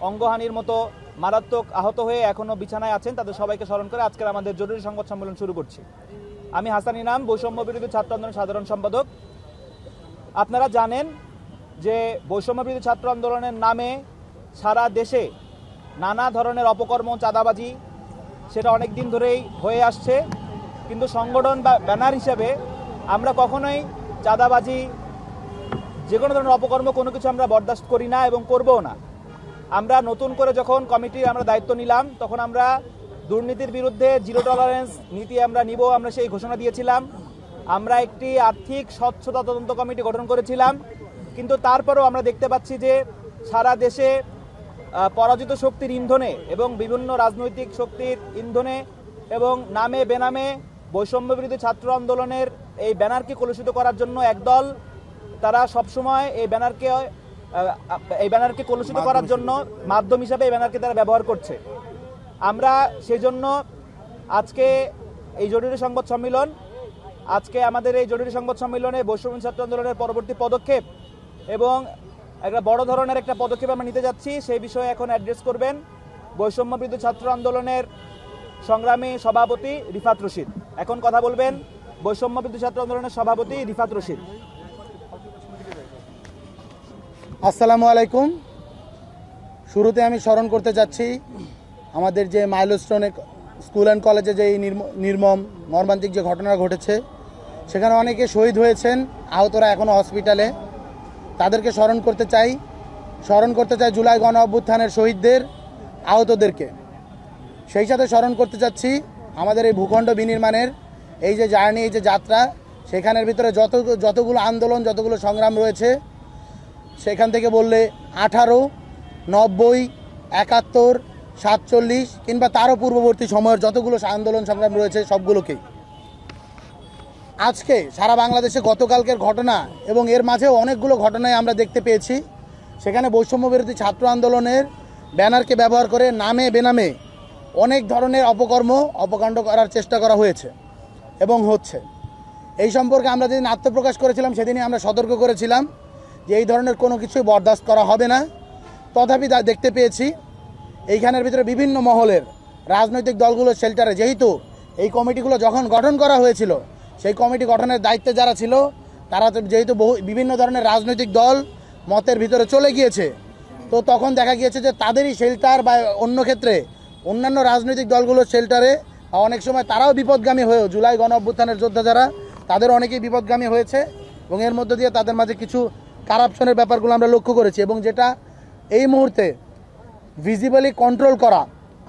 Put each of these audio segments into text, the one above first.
অঙ্গহানির মতো মারাত্মক আহত হয়ে এখনও বিছানায় আছেন, তাদের সবাইকে স্মরণ করে আজকের আমাদের জরুরি সংবাদ সম্মেলন শুরু করছি। আমি হাসান ইনাম, বৈষম্য বিরোধী ছাত্র আন্দোলনের সাধারণ সম্পাদক। আপনারা জানেন যে বৈষম্য বিরোধী ছাত্র আন্দোলনের নামে সারা দেশে নানা ধরনের অপকর্ম, চাঁদাবাজি সেটা অনেক দিন ধরেই হয়ে আসছে, কিন্তু সংগঠন বা ব্যানার হিসেবে আমরা কখনোই চাঁদাবাজি, যে কোনো ধরনের অপকর্ম কোনো কিছু আমরা বরদাস্ত করি না এবং করবও না। আমরা নতুন করে যখন কমিটির আমরা দায়িত্ব নিলাম, তখন আমরা দুর্নীতির বিরুদ্ধে জিরো টলারেন্স নীতি আমরা নিব, আমরা সেই ঘোষণা দিয়েছিলাম। আমরা একটি আর্থিক স্বচ্ছতা তদন্ত কমিটি গঠন করেছিলাম, কিন্তু তারপরেও আমরা দেখতে পাচ্ছি যে সারা দেশে পরাজিত শক্তির ইন্ধনে এবং বিভিন্ন রাজনৈতিক শক্তির ইন্ধনে এবং নামে বেনামে বৈষম্য বিরোধী ছাত্র আন্দোলনের এই ব্যানারকে কলুষিত করার জন্য একদল, তারা সবসময় এই ব্যানারকে কলুষিত করার জন্য মাধ্যম হিসাবে এই ব্যানারকে তারা ব্যবহার করছে। আমরা সেজন্য আজকে এই জরুরি সংবাদ সম্মেলন, আমাদের এই জরুরি সংবাদ সম্মেলনে বৈষম্য ছাত্র আন্দোলনের পরবর্তী পদক্ষেপ এবং একটা বড় ধরনের একটা পদক্ষেপ আমরা নিতে যাচ্ছি, সেই বিষয়ে এখন অ্যাড্রেস করবেন বৈষম্য বিরোধী ছাত্র আন্দোলনের সংগ্রামী সভাপতি রিফাত রশিদ। এখন কথা বলবেন বৈষম্য বিরোধী ছাত্র আন্দোলনের সভাপতি রিফাত রশিদ। আসসালামু আলাইকুম। শুরুতে আমি স্মরণ করতে যাচ্ছি আমাদের যে মাইলস্টোনে স্কুল অ্যান্ড কলেজে যে নির্মম মর্মান্তিক যে ঘটনা ঘটেছে, সেখানে অনেকে শহীদ হয়েছেন, আহতরা এখনও হসপিটালে। তাদেরকে স্মরণ করতে চাই জুলাই গণ অভ্যুত্থানের শহীদদের, আহতদেরকে। সেই সাথে স্মরণ করতে চাচ্ছি আমাদের এই ভূখণ্ড বিনির্মাণের এই যে জার্নি, এই যে যাত্রা, সেখানের ভিতরে যতগুলো আন্দোলন, যতগুলো সংগ্রাম রয়েছে, সেখান থেকে বললে 18, 90, 71, 47 কিংবা তারও পূর্ববর্তী সময়ের যতগুলো আন্দোলন সংগ্রাম রয়েছে, সবগুলোকেই আজকে সারা বাংলাদেশে গতকালকের ঘটনা এবং এর মাঝেও অনেকগুলো ঘটনায় আমরা দেখতে পেয়েছি। সেখানে বৈষম্য বিরোধী ছাত্র আন্দোলনের ব্যানারকে ব্যবহার করে নামে বেনামে অনেক ধরনের অপকাণ্ড করার চেষ্টা করা হয়েছে এবং হচ্ছে। এই সম্পর্কে আমরা যেদিন আত্মপ্রকাশ করেছিলাম, সেদিনই আমরা সতর্ক করেছিলাম যে এই ধরনের কোনো কিছুই বরদাস্ত করা হবে না। তথাপি দেখতে পেয়েছি এইখানের ভিতরে বিভিন্ন মহলের রাজনৈতিক দলগুলোর শেল্টারে, যেহেতু এই কমিটিগুলো যখন গঠন করা হয়েছিল, সেই কমিটি গঠনের দায়িত্বে যারা ছিল, তারা যেহেতু বিভিন্ন ধরনের রাজনৈতিক দল মতের ভিতরে চলে গিয়েছে, তো তখন দেখা গিয়েছে যে তাদেরই শেল্টার বা অন্য ক্ষেত্রে অন্যান্য রাজনৈতিক দলগুলোর শেল্টারে অনেক সময় তারাও বিপদগামী হয়েও, জুলাই গণ অভ্যুত্থানের যোদ্ধা যারা, তাদের অনেকেই বিপদগামী হয়েছে এবং এর মধ্য দিয়ে তাদের মাঝে কিছু কারাপশনের ব্যাপারগুলো আমরা লক্ষ্য করেছি এবং যেটা এই মুহূর্তে ভিজিবলি কন্ট্রোল করা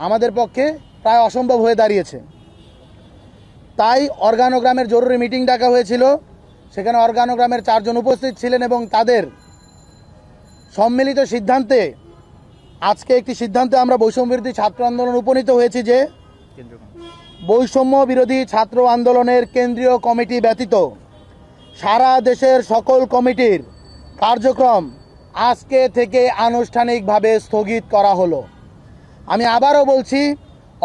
আমাদের পক্ষে প্রায় অসম্ভব হয়ে দাঁড়িয়েছে। তাই অর্গানোগ্রামের জরুরি মিটিং ডাকা হয়েছিল। সেখানে অর্গানোগ্রামের 4 জন উপস্থিত ছিলেন এবং তাদের সম্মিলিত সিদ্ধান্তে আজকে একটি সিদ্ধান্তে আমরা বৈষম্য বিরোধী ছাত্র আন্দোলন উপনীত হয়েছি যে বৈষম্য বিরোধী ছাত্র আন্দোলনের কেন্দ্রীয় কমিটি ব্যতীত সারা দেশের সকল কমিটির কার্যক্রম আজকে থেকে আনুষ্ঠানিকভাবে স্থগিত করা হলো। আমি আবারও বলছি,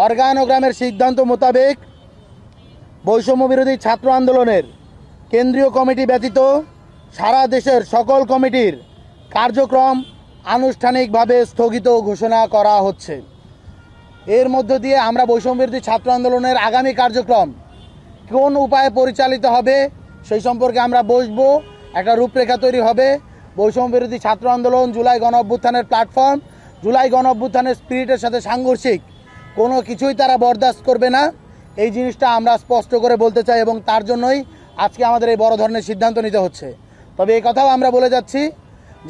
অর্গানোগ্রামের সিদ্ধান্ত মোতাবেক বৈষম্য বিরোধী ছাত্র আন্দোলনের কেন্দ্রীয় কমিটি ব্যতীত সারা দেশের সকল কমিটির কার্যক্রম আনুষ্ঠানিকভাবে স্থগিত ঘোষণা করা হচ্ছে। এর মধ্য দিয়ে আমরা বৈষম্য বিরোধী ছাত্র আন্দোলনের আগামী কার্যক্রম কোন উপায়ে পরিচালিত হবে সেই সম্পর্কে আমরা বসবো, একটা রূপরেখা তৈরি হবে। বৈষম্য বিরোধী ছাত্র আন্দোলন জুলাই গণ অভ্যুত্থানের প্ল্যাটফর্ম, জুলাই গণ অভ্যুত্থানের স্পিরিটের সাথে সাংঘর্ষিক কোনো কিছুই তারা বরদাস্ত করবে না, এই জিনিসটা আমরা স্পষ্ট করে বলতে চাই এবং তার জন্যই আজকে আমাদের এই বড় ধরনের সিদ্ধান্ত নিতে হচ্ছে। তবে এই কথাও আমরা বলে যাচ্ছি,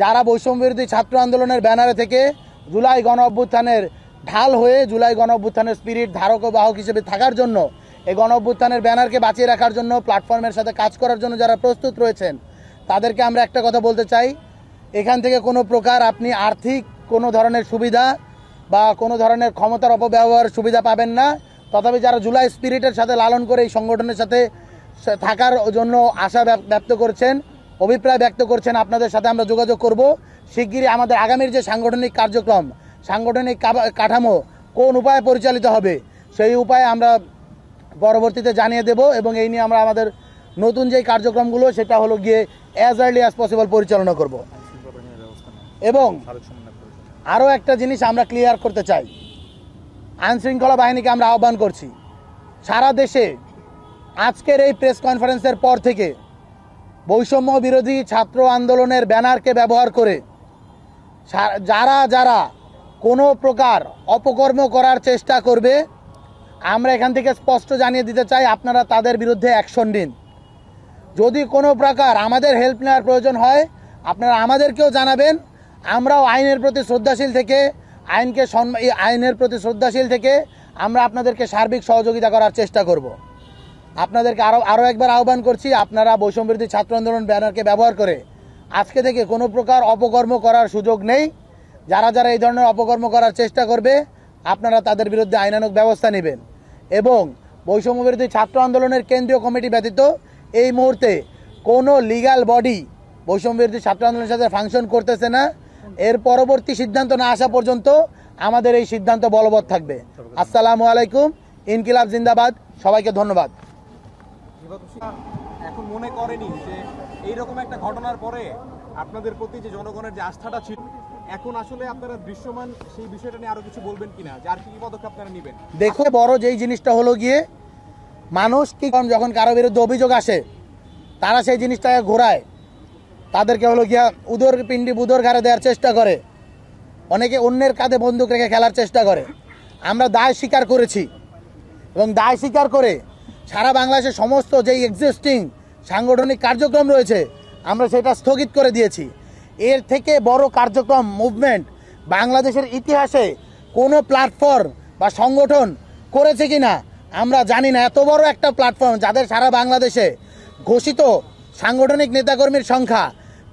যারা বৈষম্য বিরোধী ছাত্র আন্দোলনের ব্যানারে থেকে জুলাই গণ অভ্যুত্থানের ঢাল হয়ে জুলাই গণ অভ্যুত্থানের স্পিরিট ধারক ও বাহক হিসেবে থাকার জন্য, এই গণ অভ্যুত্থানের ব্যানারকে বাঁচিয়ে রাখার জন্য, প্ল্যাটফর্মের সাথে কাজ করার জন্য যারা প্রস্তুত রয়েছেন, তাদেরকে আমরা একটা কথা বলতে চাই, এখান থেকে কোনো প্রকার আপনি আর্থিক কোনো ধরনের সুবিধা বা কোনো ধরনের ক্ষমতার অপব্যবহার সুবিধা পাবেন না। তথাপি যারা জুলাই স্পিরিটের সাথে লালন করে এই সংগঠনের সাথে থাকার জন্য আশা ব্যক্ত করছেন, অভিপ্রায় ব্যক্ত করছেন, আপনাদের সাথে আমরা যোগাযোগ করব। শিগগিরই আমাদের আগামীর যে সাংগঠনিক কার্যক্রম, সাংগঠনিক কাঠামো কোন উপায়ে পরিচালিত হবে, সেই উপায়ে আমরা পরবর্তীতে জানিয়ে দেব এবং এই নিয়ে আমরা আমাদের নতুন যেই কার্যক্রমগুলো সেটা হলো গিয়ে অ্যাজ আর্লি অ্যাজ পসিবল পরিচালনা করব। এবং আরও একটা জিনিস আমরা ক্লিয়ার করতে চাই, আইনশৃঙ্খলা বাহিনীকে আমরা আহ্বান করছি, সারা দেশে আজকের এই প্রেস কনফারেন্সের পর থেকে বৈষম্য বিরোধী ছাত্র আন্দোলনের ব্যানারকে ব্যবহার করে যারা যারা কোনো প্রকার অপকর্ম করার চেষ্টা করবে, আমরা এখান থেকে স্পষ্ট জানিয়ে দিতে চাই, আপনারা তাদের বিরুদ্ধে অ্যাকশন নিন। যদি কোনো প্রকার আমাদের হেল্প নেওয়ার প্রয়োজন হয়, আপনারা আমাদেরকেও জানাবেন। আমরাও আইনের প্রতি শ্রদ্ধাশীল থেকে আইনের প্রতি শ্রদ্ধাশীল থেকে আমরা আপনাদেরকে সার্বিক সহযোগিতা করার চেষ্টা করব। আপনাদেরকে আরও একবার আহ্বান করছি, আপনারা বৈষম্যবিরোধী ছাত্র আন্দোলন ব্যানারকে ব্যবহার করে আজকে থেকে কোনো প্রকার অপকর্ম করার সুযোগ নেই। যারা যারা এই ধরনের অপকর্ম করার চেষ্টা করবে, আপনারা তাদের বিরুদ্ধে আইনানুগ ব্যবস্থা নেবেন। এবং বৈষম্যবিরোধী ছাত্র আন্দোলনের কেন্দ্রীয় কমিটি ব্যতীত এই মুহূর্তে কোনো লিগ্যাল বডি বৈষম্যবিরোধী ছাত্র আন্দোলনের সাথে ফাংশন করতেছে না। এর পরবর্তী সিদ্ধান্ত না আসা পর্যন্ত আমাদের এই সিদ্ধান্ত বলবৎ থাকবে। আসসালামু আলাইকুম, ইনকিলাব জিন্দাবাদ। সবাইকে ধন্যবাদ। এখন মনে করেনি যে এইরকম একটা ঘটনার পরে আপনাদের প্রতি যে জনগণের যে আস্থাটা ছিল, এখন আসলে আপনারা দৃশ্যমান সেই বিষয়টা নিয়ে আরো কিছু বলবেন কিনা, যে আর কি পদক্ষেপ আপনারা নেবেন? দেখো, বড় যেই জিনিসটা হলো গিয়ে মানুষ কি যখন কারো বিরুদ্ধে অভিযোগ আসে, তারা সেই জিনিসটাকে ঘোরায়, তাদেরকে হলো গিয়া উদর পিণ্ডি বুদর ঘাড়ে দেওয়ার চেষ্টা করে, অনেকে অন্যের কাঁধে বন্দুক রেখে খেলার চেষ্টা করে। আমরা দায় স্বীকার করেছি এবং দায় স্বীকার করে সারা বাংলাদেশের সমস্ত যেই এক্সিস্টিং সাংগঠনিক কার্যক্রম রয়েছে আমরা সেটা স্থগিত করে দিয়েছি। এর থেকে বড় কার্যক্রম মুভমেন্ট বাংলাদেশের ইতিহাসে কোনো প্ল্যাটফর্ম বা সংগঠন করেছে কিনা আমরা জানি না। এত বড় একটা প্ল্যাটফর্ম, যাদের সারা বাংলাদেশে ঘোষিত সাংগঠনিক নেতাকর্মীর সংখ্যা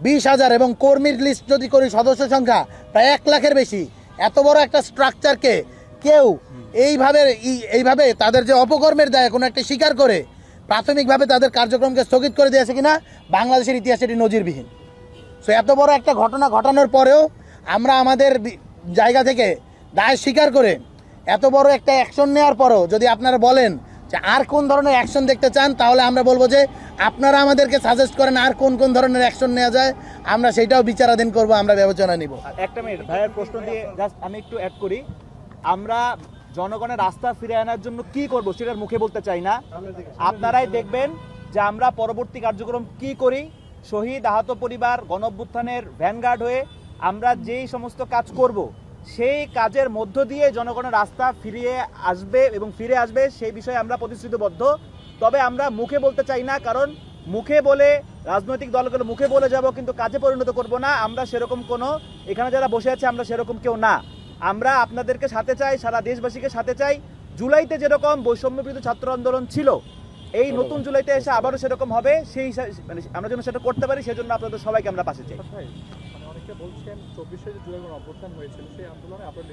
20,000 এবং কর্মীর লিস্ট যদি করি সদস্য সংখ্যা প্রায় 1 লাখের বেশি, এত বড় একটা স্ট্রাকচারকে কেউ এইভাবে তাদের যে অপকর্মের দায় কোনো একটা স্বীকার করে প্রাথমিকভাবে তাদের কার্যক্রমকে স্থগিত করে দিয়েছে কিনা বাংলাদেশের ইতিহাসে এটি নজিরবিহীন। সো এত বড় একটা ঘটনা ঘটানোর পরেও আমরা আমাদের জায়গা থেকে দায় স্বীকার করে এত বড় একটা অ্যাকশন নেওয়ার পরও যদি আপনারা বলেন যে আর কোন ধরনের অ্যাকশন দেখতে চান, তাহলে আমরা বলবো যে আপনারা আমাদেরকে সাজেস্ট করেন আর কোন কোন ধরনের অ্যাকশন নেওয়া যায়, আমরা সেটাও বিচারাধীন করব, আমরা বিবেচনা নিব। একটা মিনিট ভাইয়ের প্রশ্ন দিয়ে জাস্ট আমি একটু অ্যাড করি। আমরা জনগণের রাস্তা ফিরে আনার জন্য কি করব সেটার মুখে বলতে চাই না, আপনারাই দেখবেন যে আমরা পরবর্তী কার্যক্রম কি করি। শহীদ আহত পরিবার গণ অভ্যুত্থানের ভ্যানগার্ড হয়ে আমরা যেই সমস্ত কাজ করব, সেই কাজের মধ্য দিয়ে জনগণের রাস্তা ফিরে আসবে সেই বিষয়ে আমরা প্রতিশ্রুতিবদ্ধ। তবে আমরা মুখে বলতে চাই না, কারণ মুখে বলে রাজনৈতিক দলগুলো মুখে বলে যাব কিন্তু কাজে পরিণত করব না। আমরা সেরকম কোনো, এখানে যারা বসে আছে আমরা সেরকম কেউ না। আমরা আপনাদেরকে সাথে চাই, সারা দেশবাসীকে সাথে চাই। জুলাইতে যেরকম বৈষম্য বিরোধী ছাত্র আন্দোলন ছিল, এই নতুন জুলাইতে এসে আবারও সেরকম হবে। সেই মানে আমরা যেন সেটা করতে পারি, সেজন্য আপনাদের সবাইকে আমরা পাশে চাই। অনেকে বলছেন 24শে জুলাই অভ্যুত্থান হয়েছিল, সেই আন্দোলনে আপনারা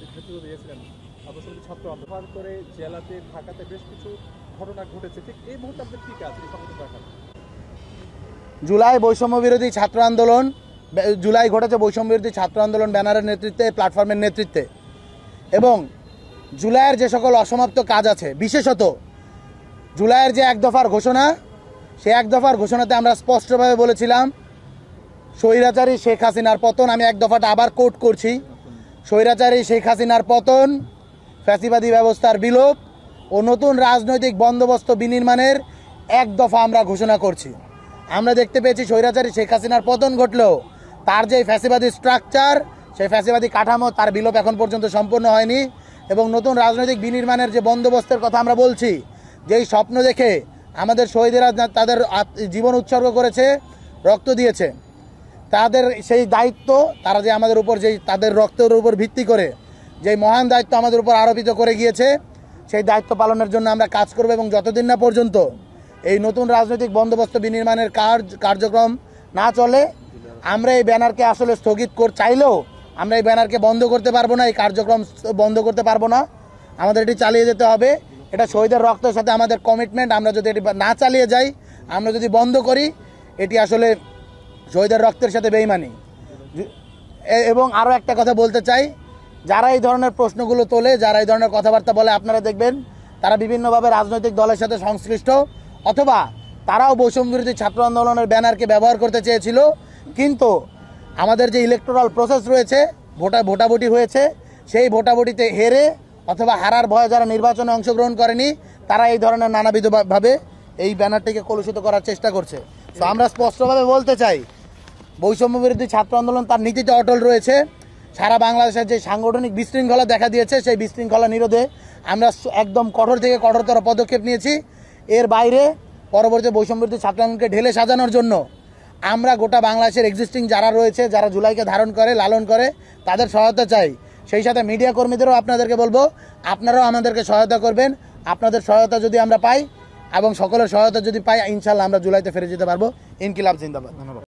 নেতৃত্ব দিয়েছিলেন, আপনার ছাত্র আন্দোলন করে জেলাতে ঢাকাতে বেশ কিছু ঘটনা ঘটেছে। ঠিক এই মুহূর্তে আপনাদের কি কাজ এই সংগঠন রাখার? জুলাই বৈষম্য বিরোধী ছাত্র আন্দোলন, জুলাই ঘটেছে বৈষম্য বিরোধী ছাত্র আন্দোলন ব্যানারের নেতৃত্বে, প্ল্যাটফর্মের নেতৃত্বে, এবং জুলাইয়ের যে সকল অসমাপ্ত কাজ আছে, বিশেষত জুলাইয়ের যে 1 দফার ঘোষণা, সেই 1 দফার ঘোষণাতে আমরা স্পষ্টভাবে বলেছিলাম স্বৈরাচারী শেখ হাসিনার পতন। আমি 1 দফাটা আবার কোট করছি, স্বৈরাচারী শেখ হাসিনার পতন, ফ্যাসিবাদী ব্যবস্থার বিলোপ ও নতুন রাজনৈতিক বন্দোবস্ত বিনির্মাণের 1 দফা আমরা ঘোষণা করছি। আমরা দেখতে পেয়েছি স্বৈরাচারী শেখ হাসিনার পতন ঘটলেও তার যে ফ্যাসিবাদী স্ট্রাকচার, সেই ফ্যাসিবাদী কাঠামো, তার বিলোপ এখন পর্যন্ত সম্পূর্ণ হয়নি। এবং নতুন রাজনৈতিক বিনির্মাণের যে বন্দোবস্তের কথা আমরা বলছি, যেই স্বপ্ন দেখে আমাদের শহীদেরা তাদের জীবন উৎসর্গ করেছে, রক্ত দিয়েছে, তাদের সেই দায়িত্ব, তারা যে আমাদের উপর যেই তাদের রক্তের উপর ভিত্তি করে যেই মহান দায়িত্ব আমাদের উপর আরোপিত করে গিয়েছে, সেই দায়িত্ব পালনের জন্য আমরা কাজ করব। এবং যতদিন না পর্যন্ত এই নতুন রাজনৈতিক বন্দোবস্ত বিনির্মাণের কার্যক্রম না চলে, আমরা এই ব্যানারকে আসলে স্থগিত চাইলেও আমরা এই ব্যানারকে বন্ধ করতে পারবো না, এই কার্যক্রম বন্ধ করতে পারবো না। আমাদের এটি চালিয়ে যেতে হবে। এটা শহীদের রক্তের সাথে আমাদের কমিটমেন্ট। আমরা যদি এটি না চালিয়ে যাই, আমরা যদি বন্ধ করি, এটি আসলে শহীদের রক্তের সাথে বেইমানি। এবং আরও একটা কথা বলতে চাই, যারা এই ধরনের প্রশ্নগুলো তোলে, যারা এই ধরনের কথাবার্তা বলে, আপনারা দেখবেন তারা বিভিন্নভাবে রাজনৈতিক দলের সাথে সংশ্লিষ্ট, অথবা তারাও বৈষম্য বিরোধী ছাত্র আন্দোলনের ব্যানারকে ব্যবহার করতে চেয়েছিল। কিন্তু আমাদের যে ইলেকটোরাল প্রসেস রয়েছে, ভোটাভুটি হয়েছে, সেই ভোটাভুটিতে হেরে অথবা হারার ভয়ে যারা নির্বাচনে অংশগ্রহণ করেনি তারা এই ধরনের নানাবিধভাবে এই ব্যানারটিকে কলুষিত করার চেষ্টা করছে। তো আমরা স্পষ্টভাবে বলতে চাই, বৈষম্য বিরোধী ছাত্র আন্দোলন তার নীতিতে অটল রয়েছে। সারা বাংলাদেশের যে সাংগঠনিক বিশৃঙ্খলা দেখা দিয়েছে সেই বিশৃঙ্খলা নিরোধে আমরা একদম কঠোর থেকে কঠোরতর পদক্ষেপ নিয়েছি। এর বাইরে পরবর্তী বৈষম্য বিরোধী ছাত্র আন্দোলনকে ঢেলে সাজানোর জন্য আমরা গোটা বাংলাদেশের এক্সিস্টিং যারা রয়েছে, যারা জুলাইকে ধারণ করে লালন করে, তাদের সহায়তা চাই। সেই সাথে মিডিয়া কর্মীদেরও আপনাদেরকে বলবো, আপনারাও আমাদেরকে সহায়তা করবেন। আপনাদের সহায়তা যদি আমরা পাই এবং সকলের সহায়তা যদি পাই, ইনশাল্লাহ আমরা জুলাইতে ফিরে যেতে পারবো। ইনকিলাব জিন্দাবাদ। ধন্যবাদ।